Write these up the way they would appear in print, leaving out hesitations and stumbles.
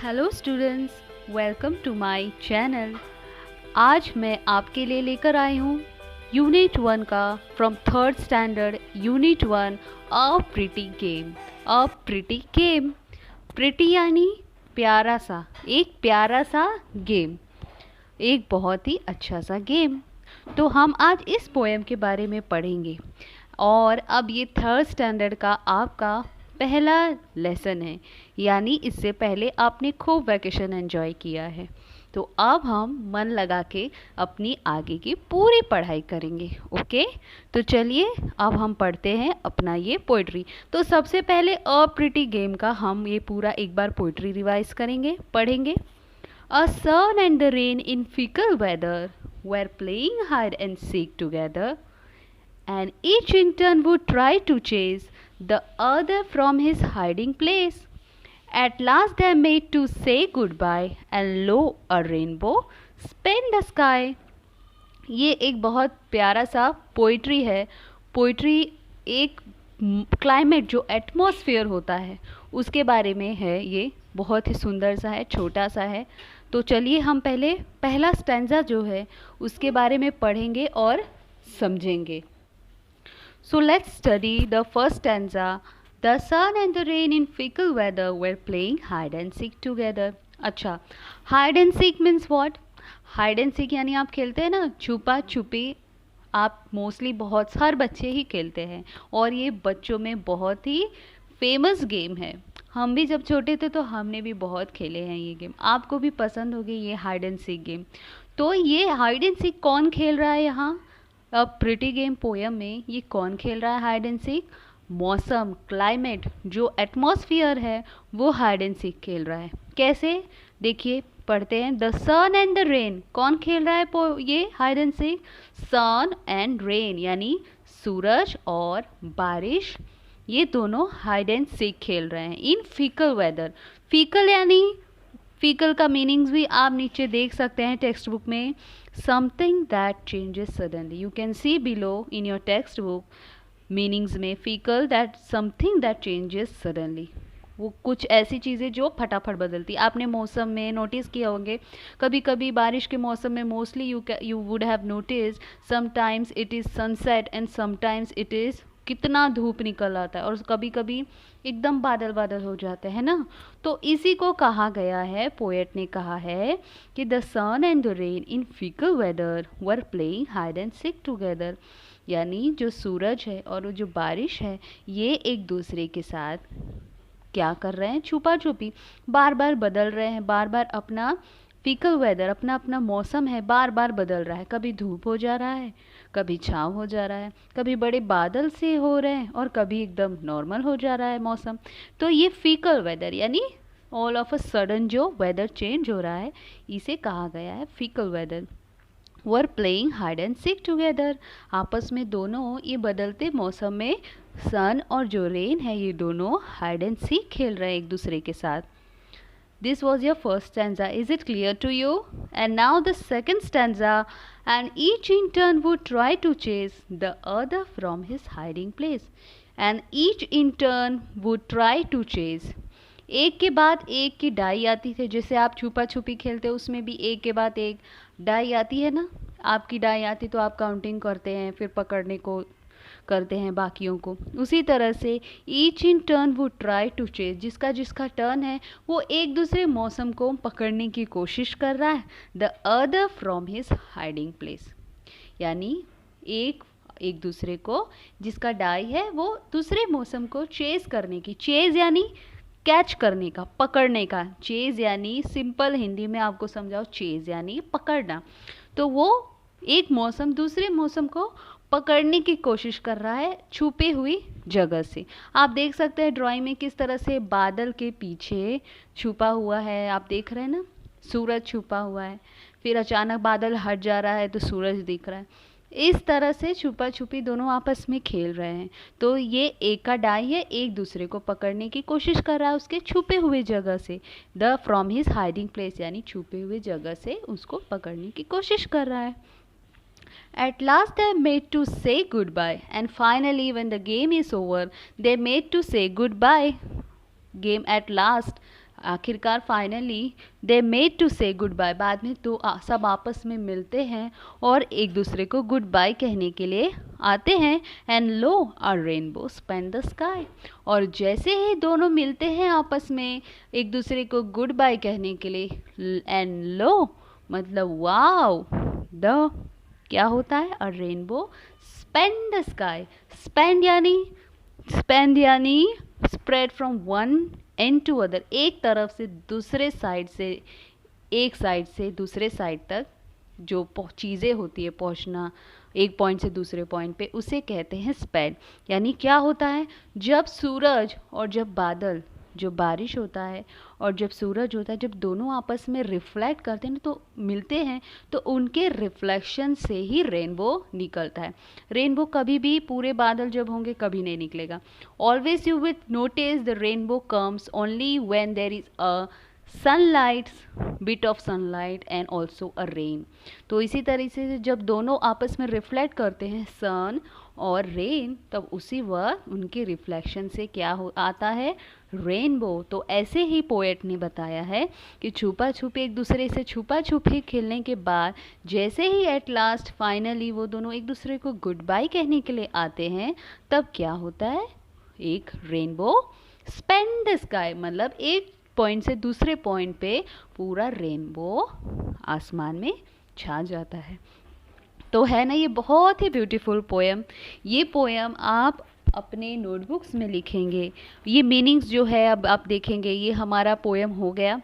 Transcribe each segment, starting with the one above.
Hello students, welcome to my channel. आज मैं आपके लिए लेकर आई हूँ यूनिट 1 का from third standard unit 1 a pretty game. A pretty game, pretty यानी प्यारा सा, एक प्यारा सा गेम, एक बहुत ही अच्छा सा गेम। तो हम आज इस पोएम के बारे में पढ़ेंगे और अब ये थर्ड स्टैंडर्ड का आपका पहला लेसन है, यानी इससे पहले आपने खूब वैकेशन एंजॉय किया है। तो अब हम मन लगा के अपनी आगे की पूरी पढ़ाई करेंगे। ओके, तो चलिए अब हम पढ़ते हैं अपना ये पोइट्री। तो सबसे पहले अ प्रिटी गेम का हम ये पूरा एक बार पोइट्री रिवाइज करेंगे, पढ़ेंगे। A sun and the rain in fickle weather were playing hide and seek together, and each in turn would try to chase the other from his hiding place. At last they made to say goodbye, and lo, a rainbow spanned the sky. ये एक बहुत प्यारा सा poetry है। Poetry एक climate जो atmosphere होता है उसके बारे में है। ये बहुत ही सुंदर सा है, छोटा सा है। तो चलिए हम पहले पहला स्टैंजा जो है उसके बारे में पढ़ेंगे और समझेंगे। So let's study the first stanza. The sun and the rain in fickle weather were playing hide and seek together. अच्छा, hide and seek means what? Hide and seek यानी आप खेलते हैं ना छुपा छुपी। आप मोस्टली बहुत हर बच्चे ही खेलते हैं और ये बच्चों में बहुत ही फेमस गेम है। हम भी जब छोटे थे तो हमने भी बहुत खेले हैं ये गेम। आपको भी पसंद होगी ये हाइड एंड सीक गेम। तो ये हाइड एंड सीक कौन खेल रहा है यहाँ अ प्रिटी गेम पोयम में? ये कौन खेल रहा है हाइड एंड सीक? मौसम, क्लाइमेट, जो एटमॉस्फियर है वो हाइड एंड सीक खेल रहा है। कैसे? देखिए पढ़ते हैं। The sun and the rain, कौन खेल रहा है ये hide and seek? Sun and rain यानी सूरज और बारिश, ये दोनों हाइड एंड सीक खेल रहे हैं इन फीकल वेदर। फीकल यानी, फीकल का मीनिंग्स भी आप नीचे देख सकते हैं टेक्स्ट बुक में। Something that changes suddenly, you can see below in your text book meanings में। Fickle that something that changes suddenly, वो कुछ ऐसी चीज़ें जो फटाफट बदलती। आपने मौसम में नोटिस किया होंगे, कभी कभी बारिश के मौसम में mostly you would have notice sometimes it is sunset and sometimes it is कितना धूप निकल आता है और कभी कभी एकदम बादल बादल हो जाते हैं ना। तो इसी को कहा गया है, पोएट ने कहा है कि the sun and the rain in fickle weather were playing hide and seek together, यानी जो सूरज है और जो बारिश है ये एक दूसरे के साथ क्या कर रहे हैं? छुपा छुपी बार बार बदल रहे हैं। बार बार अपना फिकल वेदर, अपना अपना मौसम है, बार बार बदल रहा है। कभी धूप हो जा रहा है, कभी छाँव हो जा रहा है, कभी बड़े बादल से हो रहे हैं और कभी एकदम नॉर्मल हो जा रहा है मौसम। तो ये फिकल वेदर यानी ऑल ऑफ अ सडन जो वेदर चेंज हो रहा है इसे कहा गया है fickle weather. Were playing hide and seek together, आपस में दोनों ये बदलते मौसम में सन और जो रेन है ये दोनों हाइड एंड सीक खेल रहे हैं एक दूसरे के साथ। This was your first stanza, is it clear to you? And now the second stanza. And each in turn would try to chase the other from his hiding place. And each in turn would try to chase, एक के बाद एक की die आती थी। जैसे आप छुपा छुपी खेलते हो उसमें भी एक के बाद एक डाई आती है ना। आपकी डाई आती तो आप काउंटिंग करते हैं, फिर पकड़ने को करते हैं बाकियों को। उसी तरह से each in turn would try to chase, जिसका जिसका टर्न है वो एक दूसरे मौसम को पकड़ने की कोशिश कर रहा है। The other from his hiding place, यानी एक एक दूसरे को, जिसका डाई है वो दूसरे मौसम को चेस करने की। चेज यानी कैच करने का, पकड़ने का। चेज यानी सिंपल हिंदी में आपको समझाओ, चेज यानी पकड़ना। तो वो एक मौसम दूसरे मौसम को पकड़ने की कोशिश कर रहा है छुपी हुई जगह से। आप देख सकते हैं ड्राइंग में किस तरह से बादल के पीछे छुपा हुआ है। आप देख रहे हैं ना, सूरज छुपा हुआ है, फिर अचानक बादल हट जा रहा है तो सूरज दिख रहा है। इस तरह से छुपा छुपी दोनों आपस में खेल रहे हैं। तो ये एक का डाई है, एक दूसरे को पकड़ने की कोशिश कर रहा है उसके छुपे हुए जगह से। The from his hiding place यानी छुपे हुए जगह से उसको पकड़ने की कोशिश कर रहा है। At last they made to say goodbye, and finally when the game is over, they made to say goodbye. Game at last, आखिरकार फाइनली दे मेड टू से गुड बाय, बाद में तो सब आपस में मिलते हैं और एक दूसरे को गुड बाय कहने के लिए आते हैं। And low a rainbow span the sky, और जैसे ही दोनों मिलते हैं आपस में एक दूसरे को गुड बाय कहने के लिए, एंड लो मतलब वाओ, द क्या होता है, a rainbow span the sky. Spanned यानी spread from one end to other, एक तरफ से दूसरे साइड से, एक साइड से दूसरे साइड तक जो चीज़ें होती है, पहुंचना एक पॉइंट से दूसरे पॉइंट पे, उसे कहते हैं स्पेड। यानी क्या होता है, जब सूरज और जब बादल, जो बारिश होता है और जब सूरज होता है, जब दोनों आपस में रिफ्लेक्ट करते हैं तो मिलते हैं, तो उनके रिफ्लेक्शन से ही रेनबो निकलता है। रेनबो कभी भी पूरे बादल जब होंगे कभी नहीं निकलेगा। Always you will notice the rainbow comes only when there is a sunlight, bit of sunlight and also a rain. तो इसी तरीके से जब दोनों आपस में रिफ्लेक्ट करते हैं सन और रेन, तब उसी वक्त उनके रिफ्लेक्शन से क्या हो आता है, रेनबो। तो ऐसे ही पोएट ने बताया है कि छुपा छुपी एक दूसरे से छुपा छुपी खेलने के बाद जैसे ही एट लास्ट फाइनली वो दोनों एक दूसरे को गुड बाय कहने के लिए आते हैं, तब क्या होता है, एक रेनबो स्पेन द स्काई, मतलब एक पॉइंट से दूसरे पॉइंट पे पूरा रेनबो आसमान में छा जाता है। तो है ना ये बहुत ही ब्यूटीफुल पोएम। ये पोएम आप अपने नोटबुक्स में लिखेंगे। ये मीनिंग्स जो है अब आप देखेंगे, ये हमारा पोएम हो गया।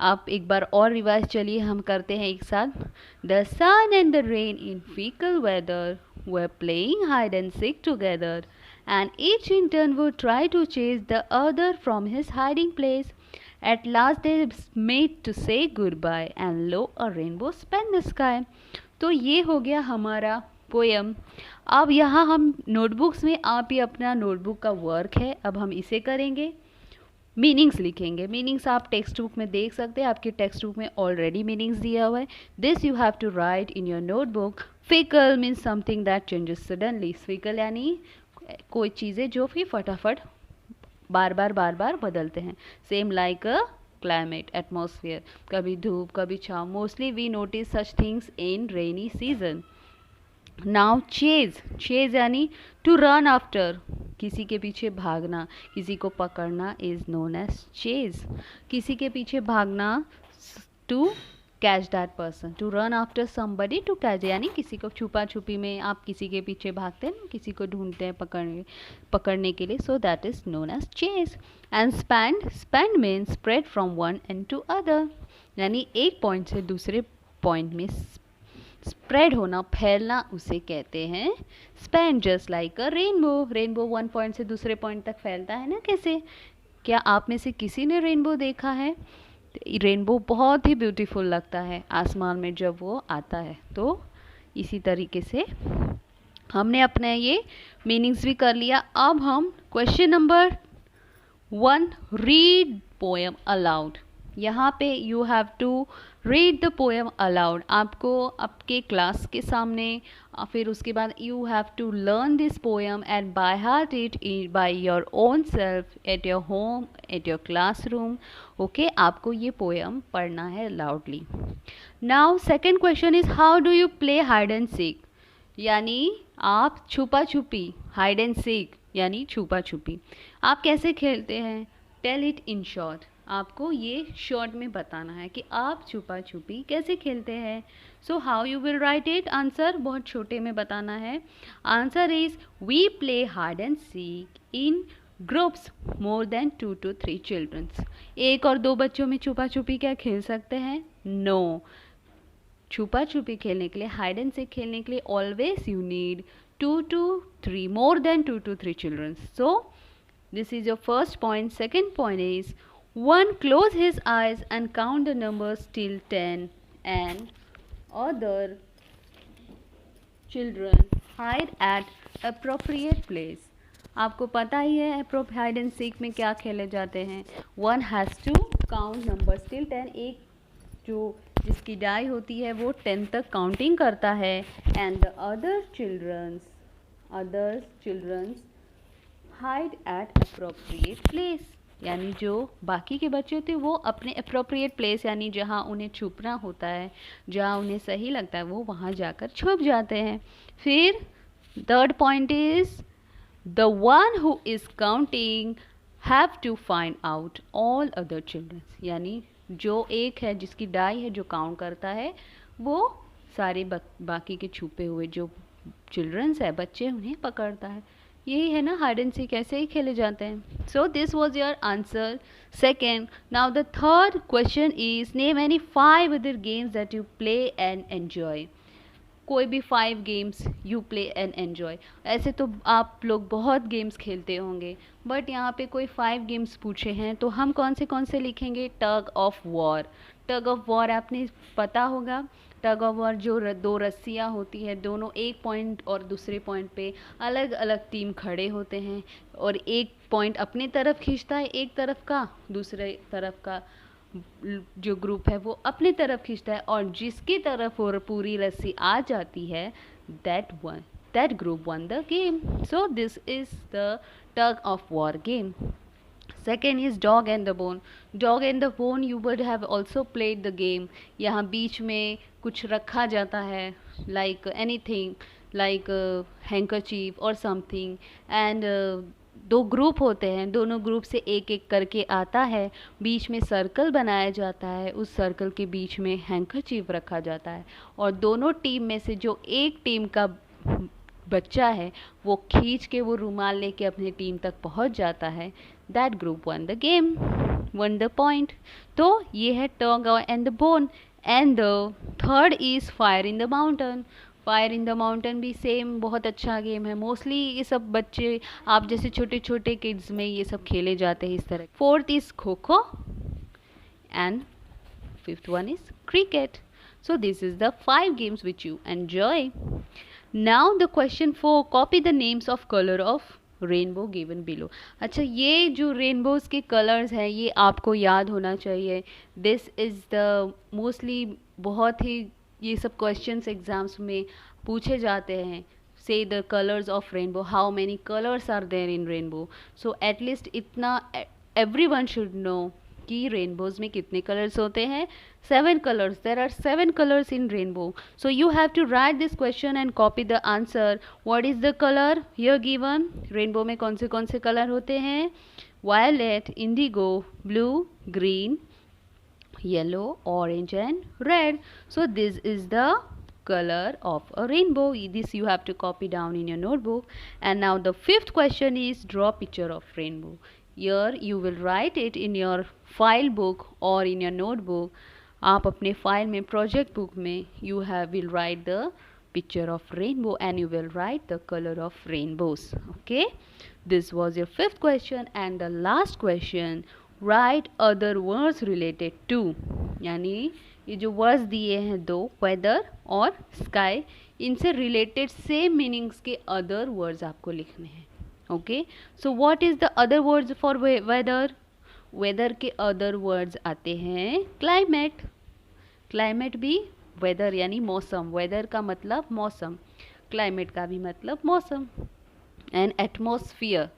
आप एक बार और रिवाइज चलिए, हम करते हैं एक साथ। The sun and the rain in fickle weather were playing hide and seek together, and each in turn would try to chase the other from his hiding place. At last they made to say goodbye, and lo, a rainbow spanned the sky. तो ये हो गया हमारा poem. अब यहाँ हम notebooks में, आप ये अपना नोटबुक का वर्क है, अब हम इसे करेंगे, मीनिंग्स लिखेंगे। मीनिंग्स आप टेक्स्ट बुक में देख सकते हैं, आपके टेक्स्ट बुक में ऑलरेडी मीनिंग्स दिया हुआ है। This you have to write in your notebook. Fickle means something that changes suddenly. Fickle यानी कोई चीज़ें जो फिर फटाफट बार बार बदलते हैं। Same like a climate, atmosphere, कभी धूप कभी छाँव। Mostly we notice such things in rainy season. Now chase यानी टू रन आफ्टर, किसी के पीछे भागना, किसी को पकड़ना इज नोन एज चेज। किसी के पीछे भागना, to catch that person, to run after somebody to catch, यानी किसी को छुपा छुपी में आप किसी के पीछे भागते हैं, किसी को ढूंढते हैं पकड़ने के लिए, so that is known as chase. And spend means spread from one end to other, यानी एक पॉइंट से दूसरे पॉइंट में स्प्रेड होना, फैलना, उसे कहते हैं स्पेंड। जस्ट लाइक अ रेनबो वन पॉइंट से दूसरे पॉइंट तक फैलता है ना, कैसे? क्या आप में से किसी ने रेनबो देखा है? रेनबो बहुत ही ब्यूटीफुल लगता है आसमान में जब वो आता है। तो इसी तरीके से हमने अपने ये मीनिंग्स भी कर लिया। अब हम question number 1, read poem aloud. यहाँ पे you have to read the poem aloud, आपको आपके क्लास के सामने, फिर उसके बाद you have to learn this poem and by heart it by your own self at your home, at your classroom. Okay, आपको ये पोएम पढ़ना है loudly. Now second question is how do you play hide and seek, यानी आप छुपा छुपी, hide and seek यानी छुपा छुपी आप कैसे खेलते हैं? टेल इट इन शॉर्ट, आपको ये शॉर्ट में बताना है कि आप छुपा छुपी कैसे खेलते हैं। So how you will write it? Answer बहुत छोटे में बताना है। Answer is we play hide and seek in groups more than 2 to 3 childrens. 1 और 2 बच्चों में छुपा छुपी क्या खेल सकते हैं? नो। छुपा छुपी खेलने के लिए, हाइड एंड सीक खेलने के लिए always you need 2 to 3, more than 2 to 3 children. So this is your first point. Second point is one close his eyes and count the numbers till 10 and other children hide at appropriate place. आपको पता ही है hide and seek में क्या खेले जाते हैं। One has to count numbers till 10, एक जो जिसकी डाई होती है वो 10 तक काउंटिंग करता है, and the other childrens hide at appropriate place. यानी जो बाकी के बच्चे होते हैं वो अपने अप्रोप्रिएट प्लेस यानी जहाँ उन्हें छुपना होता है, जहाँ उन्हें सही लगता है वो वहाँ जाकर छुप जाते हैं। फिर third point is the one who is counting have to find out all other children, यानी जो एक है जिसकी डाई है जो काउंट करता है वो सारे बाकी के छुपे हुए जो चिल्ड्रंस है बच्चे उन्हें पकड़ता है। यही है ना हाइड एंड सीक, ऐसे ही खेले जाते हैं। So this was your answer second. Now the third question is name any 5 other games that you play and enjoy. कोई भी 5 games you play and enjoy. ऐसे तो आप लोग बहुत गेम्स खेलते होंगे बट यहाँ पे कोई 5 गेम्स पूछे हैं तो हम कौन से लिखेंगे? Tug of war. Tug of war आपने पता होगा। टग ऑफ वॉर जो 2 रस्सियाँ होती है, दोनों एक पॉइंट और दूसरे पॉइंट पे अलग अलग टीम खड़े होते हैं और एक पॉइंट अपनी तरफ खींचता है एक तरफ का, दूसरे तरफ का जो ग्रुप है वो अपनी तरफ खींचता है और जिसकी तरफ और पूरी रस्सी आ जाती है that group won the game. So this is the tug of war game. Second is dog and the bone. Dog and the bone you would have also played the game. यहाँ बीच में कुछ रखा जाता है like anything like handkerchief or something and 2 group होते हैं, दोनों group से एक एक करके आता है, बीच में सर्कल बनाया जाता है, उस सर्कल के बीच में हैंकरचीफ रखा जाता है और दोनों टीम में से जो एक टीम का बच्चा है वो खींच के वो रुमाल लेके अपनी टीम तक पहुंच जाता है। That group won the game, won the point. तो ये है tug and the bone. And the third is fire in the mountain. Fire in the mountain भी सेम बहुत अच्छा गेम है। मोस्टली ये सब बच्चे आप जैसे छोटे छोटे किड्स में ये सब खेले जाते हैं इस तरह। Fourth is kho kho and fifth one is cricket. So this is the 5 games which you enjoy. Now the question 4, copy the names of colour of rainbow given below. अच्छा, ये जो रेनबोज के कलर्स हैं ये आपको याद होना चाहिए। दिस इज़ द मोस्टली बहुत ही ये सब क्वेश्चंस एग्जाम्स में पूछे जाते हैं। Say the colours of rainbow, how many colours are there in rainbow. So at least इतना एवरीवन शुड नो कि रेनबोज में कितने कलर्स होते हैं। 7 colors. There are 7 colors in rainbow. So you have to write this question and copy the answer. What is the color here given? Rainbow में कौन से colour होते हैं? Violet, indigo, blue, green, yellow, orange and red. So this is the color of a rainbow. This you have to copy down in your notebook. And now the 5th question is draw picture of rainbow. Here you will write it in your file book or in your notebook. आप अपने file में project book में you will write the picture of rainbow and you will write the color of rainbows. Okay, this was your 5th question. And the last question, write other words related to, यानी ये जो words दिए हैं 2, weather और sky, इनसे related same meanings के other words आपको लिखने हैं। Okay, so what is the other words for weather? Weather के अदर वर्ड्स आते हैं क्लाइमेट। क्लाइमेट भी वेदर यानी मौसम, वेदर का मतलब मौसम, क्लाइमेट का भी मतलब मौसम। एंड एटमॉस्फियर,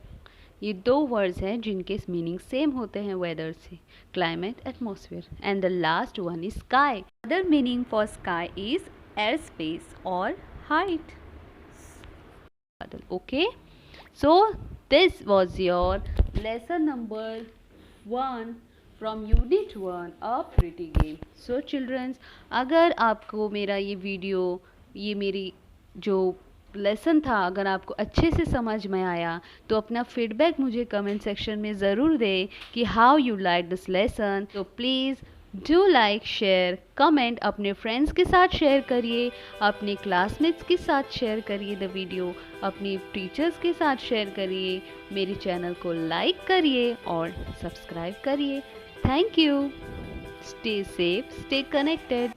ये 2 वर्ड्स हैं जिनके मीनिंग सेम होते हैं वेदर से, climate, atmosphere. And the last one is sky. Other meaning for sky is air space और height. Okay, so this was your lesson number 1 from unit 1 a pretty game. So children, अगर आपको मेरा ये video, ये मेरी जो lesson था, अगर आपको अच्छे से समझ में आया तो अपना फीडबैक मुझे कमेंट सेक्शन में ज़रूर दें कि how you like this lesson. तो please do like, share, comment, अपने फ्रेंड्स के साथ शेयर करिए, अपने क्लासमेट्स के साथ शेयर करिए द वीडियो, अपनी टीचर्स के साथ शेयर करिए, मेरे चैनल को लाइक करिए और सब्सक्राइब करिए। Thank you. Stay safe, stay connected.